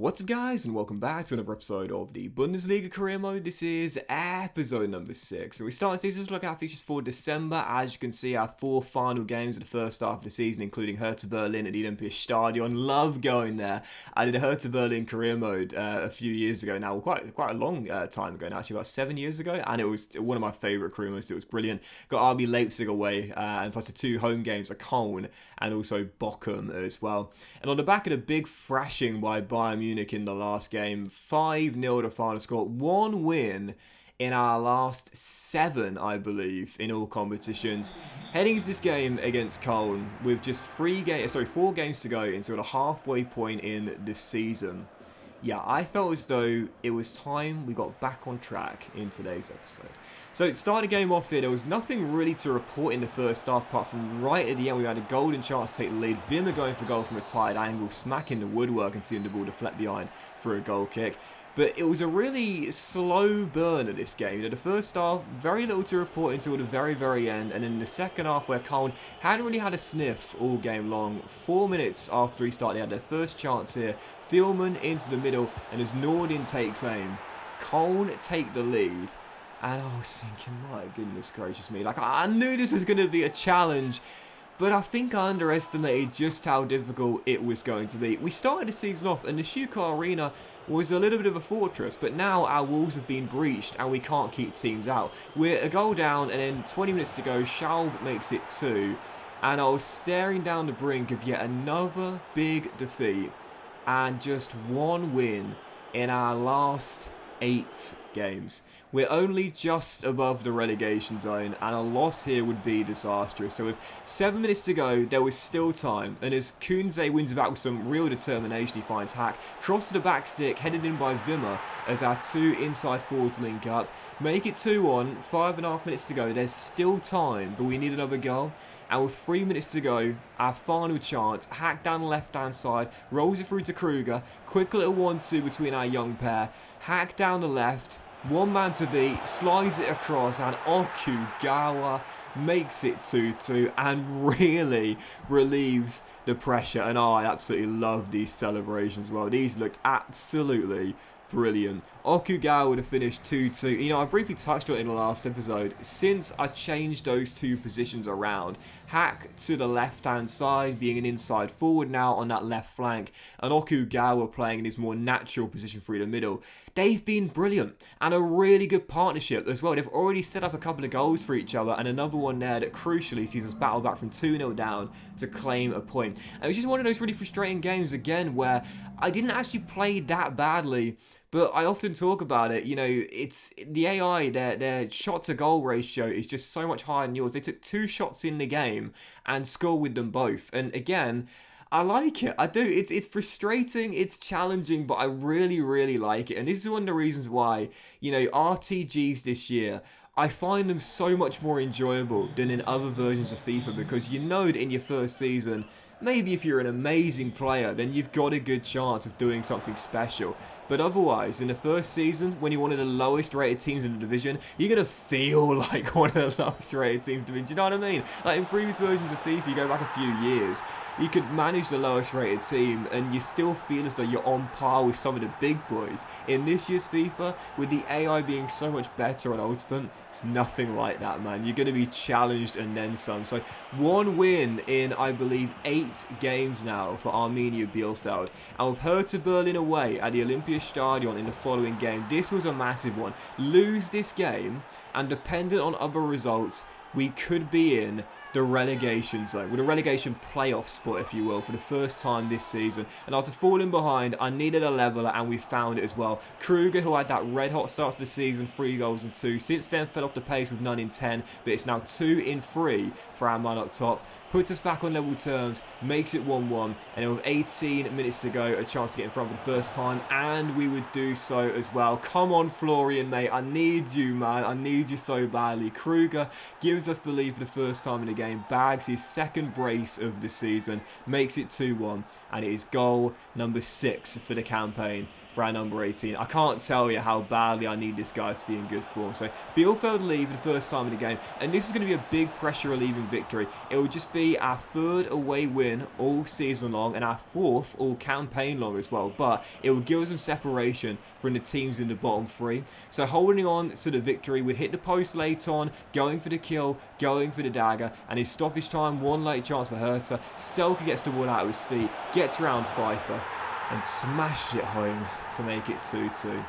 What's up guys, and welcome back to another episode of the Bundesliga career mode. This is episode number 6. So we start season to look at fixtures for December. As you can see, our 4 final games of the first half of the season, including Hertha Berlin at the Olympiastadion. Love going there. I did a Hertha Berlin career mode a few years ago now, quite a long time ago now, actually about 7 years ago, and it was one of my favourite career modes. It was brilliant. Got RB Leipzig away, and plus the 2 home games at Köln and also Bochum as well. And on the back of the big thrashing by Bayern Munich in the last game, 5-0 the final score, 1 win in our last 7, I believe, in all competitions. Heading into this game against Köln with just 4 games to go until the halfway point in the season. Yeah, I felt as though it was time we got back on track in today's episode. So to start the game off here, there was nothing really to report in the first half, apart from right at the end we had a golden chance to take the lead. Wimmer going for goal from a tight angle, smacking the woodwork and seeing the ball deflect behind for a goal kick. But it was a really slow burn of this game. The first half, very little to report until the very end. And in the second half, where Köln hadn't really had a sniff all game long, 4 minutes after restart, they had their first chance here. Thielmann into the middle, and as Nordin takes aim, Köln take the lead. And I was thinking, my goodness gracious me, like I knew this was going to be a challenge, but I think I underestimated just how difficult it was going to be. We started the season off, and the Stuttgart Arena was a little bit of a fortress, but now our walls have been breached and we can't keep teams out. We're a goal down, and then 20 minutes to go, Schaub makes it 2, and I was staring down the brink of yet another big defeat, and just 1 win in our last 8 games. We're only just above the relegation zone, and a loss here would be disastrous. So with 7 minutes to go, there was still time, and as Kunze wins it back with some real determination, he finds Hack, cross to the back stick, headed in by Wimmer as our 2 inside forwards link up. Make it 2-1, 5.5 minutes to go, there's still time, but we need another goal. And with 3 minutes to go, our final chance, Hack down the left-hand side, rolls it through to Kruger, quick little 1-2 between our young pair, Hack down the left, 1 man to beat, slides it across, and Okugawa makes it 2-2 and really relieves the pressure. And I absolutely love these celebrations as well. These look absolutely brilliant. Okugawa would have finished 2-2. You know, I briefly touched on it in the last episode. Since I changed those 2 positions around, Hack to the left-hand side, being an inside forward now on that left flank, and Okugawa playing in his more natural position through the middle. They've been brilliant, and a really good partnership as well. They've already set up a couple of goals for each other, and another one there that crucially sees us battle back from 2-0 down to claim a point. And it was just one of those really frustrating games, again, where I didn't actually play that badly, but I often talk about it, you know, it's the AI, their shot to goal ratio is just so much higher than yours. They took 2 shots in the game and scored with them both. And again, I like it. I do. It's frustrating, it's challenging, but I really like it. And this is one of the reasons why, you know, RTGs this year, I find them so much more enjoyable than in other versions of FIFA, because you know that in your first season, maybe if you're an amazing player, then you've got a good chance of doing something special. But otherwise, in the first season, when you're one of the lowest rated teams in the division, you're going to feel like one of the lowest rated teams in the division. Do you know what I mean? Like in previous versions of FIFA, you go back a few years, you could manage the lowest rated team and you still feel as though you're on par with some of the big boys. In this year's FIFA, with the AI being so much better on Ultimate, it's nothing like that, man. You're going to be challenged and then some. So 1 win in, I believe, 8 games now for Arminia Bielefeld. And with Hertha Berlin away at the Olympiastadion in the following game, this was a massive one. Lose this game, and dependent on other results, we could be in the relegation zone, with a relegation playoff spot, if you will, for the first time this season. And after falling behind, I needed a leveller, and we found it as well. Kruger, who had that red hot start to the season, 3 goals and 2, since then fell off the pace with none in 10, but it's now 2 in 3 for our man up top. Puts us back on level terms, makes it 1-1, and then with 18 minutes to go, a chance to get in front for the first time, and we would do so as well. Come on, Florian, mate, I need you, man, I need you so badly. Kruger gives us the lead for the first time in the game, bags his 2nd brace of the season, makes it 2-1, and it is goal number 6 for the campaign for our number 18. I can't tell you how badly I need this guy to be in good form. So Bielefeld leave for the first time in the game, and this is going to be a big pressure relieving victory. It will just be our 3rd away win all season long and our 4th all campaign long as well, but it will give us some separation from the teams in the bottom 3. So holding on to the victory, we'd hit the post late on, going for the kill, going for the dagger, and his stoppage time, one late chance for Hertha. Selke gets the ball out of his feet, gets around Pfeiffer, and smashed it home to make it 2-2.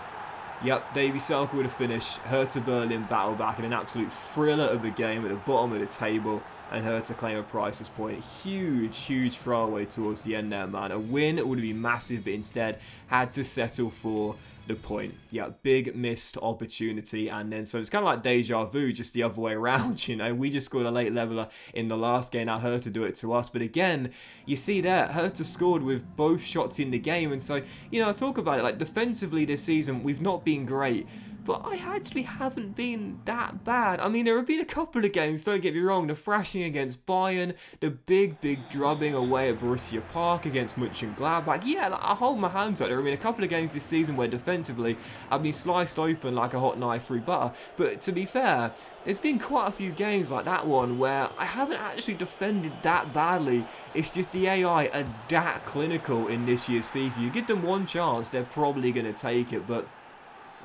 Yep, Davy Selke with a finish. Hertha Berlin battle back in an absolute thriller of the game at the bottom of the table, and Hertha claim a priceless point. Huge throwaway towards the end there, man. A win would have been massive, but instead had to settle for the point. Yeah, big missed opportunity, and then so it's kind of like deja vu, just the other way around, you know. We just scored a late leveler in the last game, now Hertha do it to us, but again, you see there, Hertha scored with both shots in the game, and so, you know, I talk about it, like, defensively this season, we've not been great, but I actually haven't been that bad. I mean, there have been a couple of games, don't get me wrong, the thrashing against Bayern, the big drubbing away at Borussia Park against Mönchengladbach. Yeah, like, I hold my hands up. There have been a couple of games this season where defensively I've been sliced open like a hot knife through butter. But to be fair, there's been quite a few games like that one where I haven't actually defended that badly. It's just the AI are that clinical in this year's FIFA. You give them one chance, they're probably going to take it, but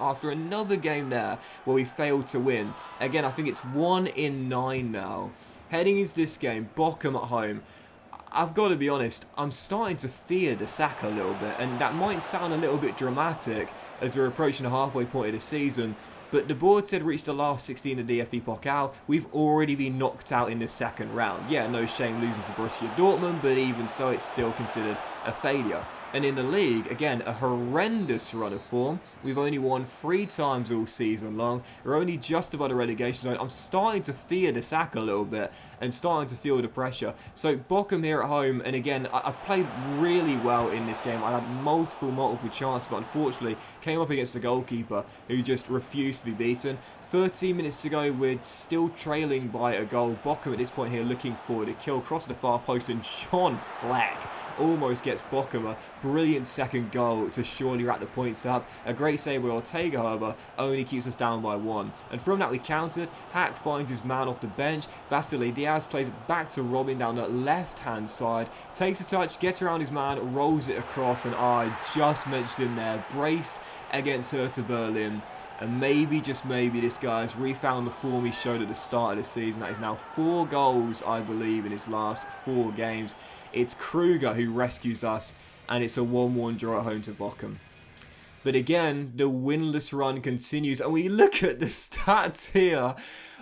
after another game there where we failed to win. Again, I think it's 1 in 9 now. Heading into this game, Bochum at home. I've got to be honest, I'm starting to fear the sack a little bit, and that might sound a little bit dramatic as we're approaching the halfway point of the season, but the board said reach the last 16 of DFB Pokal. We've already been knocked out in the second round. Yeah, no shame losing to Borussia Dortmund, but even so, it's still considered a failure. And in the league, again, a horrendous run of form. We've only won 3 times all season long. We're only just above the relegation zone. I'm starting to fear the sack a little bit and starting to feel the pressure. So Bochum here at home, and again, I played really well in this game. I had multiple chances, but unfortunately came up against the goalkeeper who just refused to be beaten. 13 minutes to go, we're still trailing by a goal. Bochum at this point here looking for the kill, cross the far post, and John Fleck almost gets Bochum a brilliant second goal to surely wrap the points up. A great save with Ortega, however, only keeps us down by 1. And from that we countered. Hack finds his man off the bench. Vasily Diaz plays it back to Robin down the left-hand side. Takes a touch, gets around his man, rolls it across, and I just mentioned him there. Brace against Hertha Berlin. And maybe, just maybe, this guy has refound the form he showed at the start of the season. That is now 4 goals, I believe, in his last 4 games. It's Kruger who rescues us, and it's a 1-1 draw at home to Bochum. But again, the winless run continues, and we look at the stats here.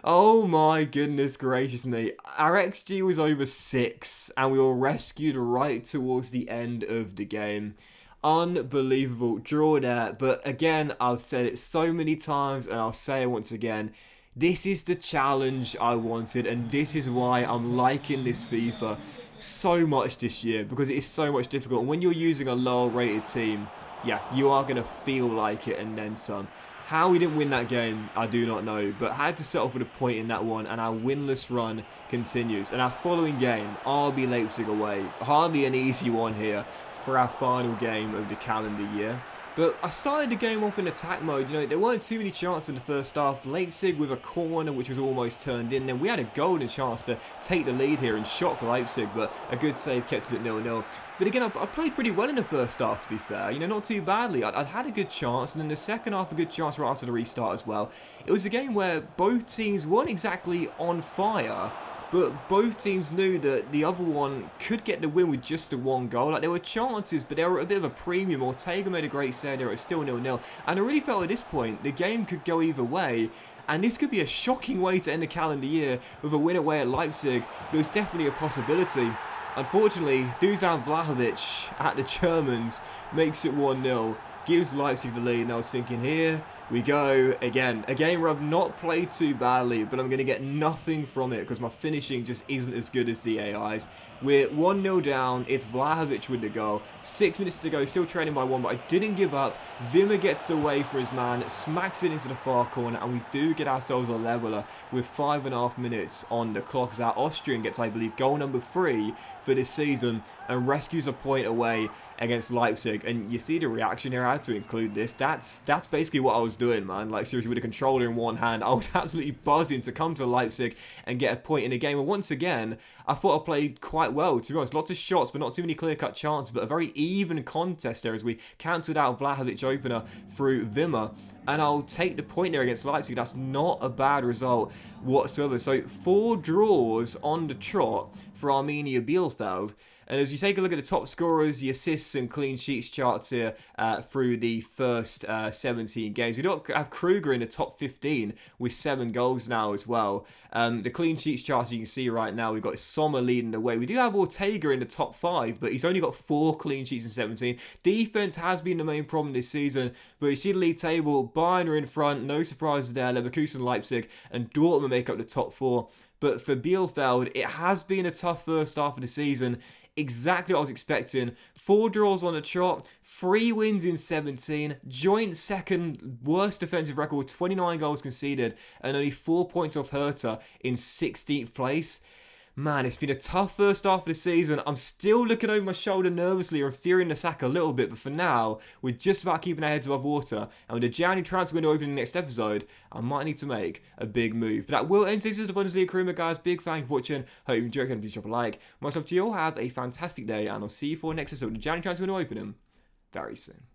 Oh my goodness gracious me. Our XG was over 6, and we were rescued right towards the end of the game. Unbelievable draw there, but again, I've said it so many times and I'll say it once again, this is the challenge I wanted, and this is why I'm liking this FIFA so much this year, because it is so much difficult. And when you're using a lower rated team, yeah, you are going to feel like it and then some. How we didn't win that game, I do not know, but had to settle for the point in that one, and our winless run continues. And our following game, RB Leipzig away, hardly an easy one here for our final game of the calendar year. But I started the game off in attack mode. You know, there weren't too many chances in the first half. Leipzig with a corner which was almost turned in. Then we had a golden chance to take the lead here and shock Leipzig, but a good save kept it at 0-0. But again, I played pretty well in the first half, to be fair. You know, not too badly. I'd had a good chance, and then the second half a good chance right after the restart as well. It was a game where both teams weren't exactly on fire, but both teams knew that the other one could get the win with just the 1 goal. Like, there were chances, but they were at a bit of a premium. Ortega made a great save there. It was still 0-0. And I really felt at this point, the game could go either way. And this could be a shocking way to end the calendar year with a win away at Leipzig. There was definitely a possibility. Unfortunately, Dusan Vlahovic at the Germans makes it 1-0. Gives Leipzig the lead. And I was thinking, here we go again. A game where I've not played too badly, but I'm going to get nothing from it because my finishing just isn't as good as the AI's. We're 1-0 down. It's Vlahovic with the goal. 6 minutes to go. Still trailing by 1, but I didn't give up. Wimmer gets the way for his man. Smacks it into the far corner, and we do get ourselves a leveller with 5.5 minutes on the clock. As our Austrian gets, I believe, goal number 3 for this season and rescues a point away against Leipzig, and you see the reaction here. I had to include this. That's basically what I was doing, man. Like, seriously, with a controller in one hand, I was absolutely buzzing to come to Leipzig and get a point in the game. And once again, I thought I played quite well, to be honest. Lots of shots, but not too many clear-cut chances, but a very even contest there as we cancelled out Vlahovic opener through Wimmer. And I'll take the point there against Leipzig. That's not a bad result whatsoever. So 4 draws on the trot for Arminia Bielefeld. And as you take a look at the top scorers, the assists and clean sheets charts here through the first 17 games, we don't have Kruger in the top 15 with 7 goals now as well. The clean sheets charts you can see right now, we've got Sommer leading the way. We do have Ortega in the top 5, but he's only got 4 clean sheets in 17. Defense has been the main problem this season, but you see the league table, Bayern are in front, no surprises there. Leverkusen, Leipzig and Dortmund make up the top 4. But for Bielefeld, it has been a tough first half of the season. Exactly what I was expecting. 4 draws on the trot, 3 wins in 17, joint second worst defensive record, 29 goals conceded, and only 4 points off Hertha in 16th place. Man, it's been a tough first half of the season. I'm still looking over my shoulder nervously and fearing the sack a little bit, but for now, we're just about keeping our heads above water. And with the January transfer window opening next episode, I might need to make a big move. But that will end this is the Bundesliga Karima, guys. Big thank you for watching. Hope you enjoyed it. Please drop a like. Much love to you all. Have a fantastic day, and I'll see you for next episode. The January transfer window opening very soon.